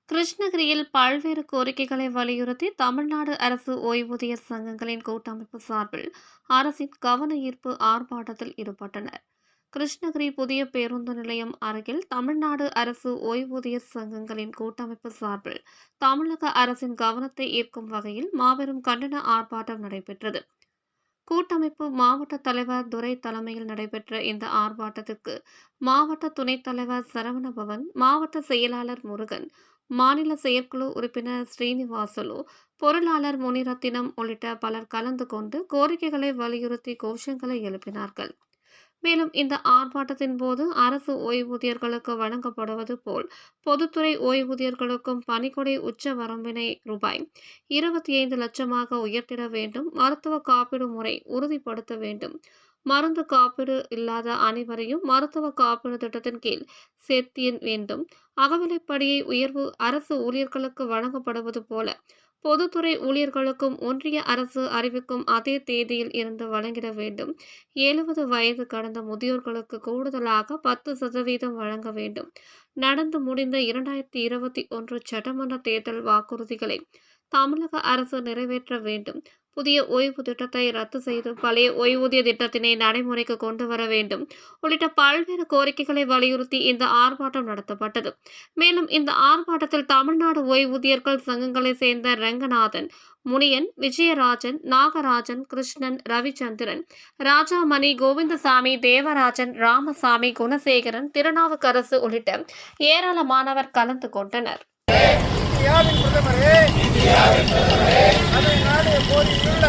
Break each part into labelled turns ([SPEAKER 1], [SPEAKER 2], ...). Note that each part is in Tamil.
[SPEAKER 1] கிருஷ்ணகிரியில் பல்வேறு கோரிக்கைகளை வலியுறுத்தி தமிழ்நாடு அரசு ஓய்வூதியர் சங்கங்களின் கூட்டமைப்பு சார்பில் அரசின் கவன ஈர்ப்பு ஆர்ப்பாட்டத்தில் ஈடுபட்டனர். கிருஷ்ணகிரி புதிய பேருந்து நிலையம் அருகில் தமிழ்நாடு அரசு ஓய்வூதியர் சங்கங்களின் கூட்டமைப்பு சார்பில் தமிழக அரசின் கவனத்தை ஈர்க்கும் வகையில் மாபெரும் கண்டன ஆர்ப்பாட்டம் நடைபெற்றது. கூட்டமைப்பு மாவட்ட தலைவர் துரை தலைமையில் நடைபெற்ற இந்த ஆர்ப்பாட்டத்திற்கு மாவட்ட துணைத் தலைவர் சரவணபவன், மாவட்ட செயலாளர் முருகன், மாநில செயற்குழு உறுப்பினர் ஸ்ரீனிவாசலு, பொருளாளர் முனிரத்தினம் உள்ளிட்ட பலர் கலந்து கொண்டு கோரிக்கைகளை வலியுறுத்தி கோஷங்களை எழுப்பினார்கள். மேலும் இந்த ஆர்ப்பாட்டத்தின் போது அரசு ஓய்வூதியர்களுக்கு வழங்கப்படுவது போல் பொதுத்துறை ஓய்வூதியர்களுக்கும் பணிக்கொடை உச்ச வரம்பினை ரூபாய் 25 லட்சமாக உயர்த்திட வேண்டும், மருத்துவ காப்பீடு முறை உறுதிப்படுத்த வேண்டும், மருந்து காப்பீடு இல்லாத அனைவரையும் மருத்துவ காப்பீடு திட்டத்தின் கீழ் சேர்த்திய வேண்டும், அகவிலைப்படியை உயர்வு அரசு ஊழியர்களுக்கு வழங்கப்படுவது போல பொதுத்துறை ஊழியர்களுக்கும் ஒன்றிய அரசு அறிவிக்கும் அதே தேதியில் இருந்து வழங்கிட வேண்டும், 70 வயது கடந்த முதியோர்களுக்கு கூடுதலாக 10% வழங்க வேண்டும், நடந்து முடிந்த 2021 சட்டமன்ற தேர்தல் வாக்குறுதிகளை தமிழக அரசு நிறைவேற்ற வேண்டும், புதிய ஓய்வு திட்டத்தை ரத்து செய்து பழைய ஓய்வூதிய திட்டத்தினை நடைமுறைக்கு கொண்டு வர வேண்டும் உள்ளிட்ட பல்வேறு கோரிக்கைகளை வலியுறுத்தி இந்த ஆர்ப்பாட்டம் நடத்தப்பட்டது. மேலும் இந்த ஆர்ப்பாட்டத்தில் தமிழ்நாடு ஓய்வூதியர்கள் சங்கங்களை சேர்ந்த ரங்கநாதன், முனியன், விஜயராஜன், நாகராஜன், கிருஷ்ணன், ரவிச்சந்திரன், ராஜாமணி, கோவிந்தசாமி, தேவராஜன், ராமசாமி, குணசேகரன், திருநாவுக்கரசு உள்ளிட்ட ஏராளமானவர் கலந்து கொண்டனர்.
[SPEAKER 2] இந்தியாவின் பிரதமரே, தமிழ்நாடு கோரியுள்ள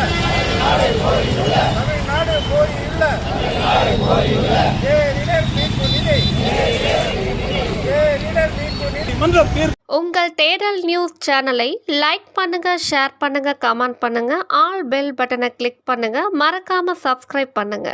[SPEAKER 1] உங்கள் தேடல் நியூஸ் சேனலை லைக் பண்ணுங்க, ஷேர் பண்ணுங்க, கமெண்ட் பண்ணுங்க, ஆல் பெல் பட்டனை கிளிக் பண்ணுங்க, மறக்காம சப்ஸ்கிரைப் பண்ணுங்க.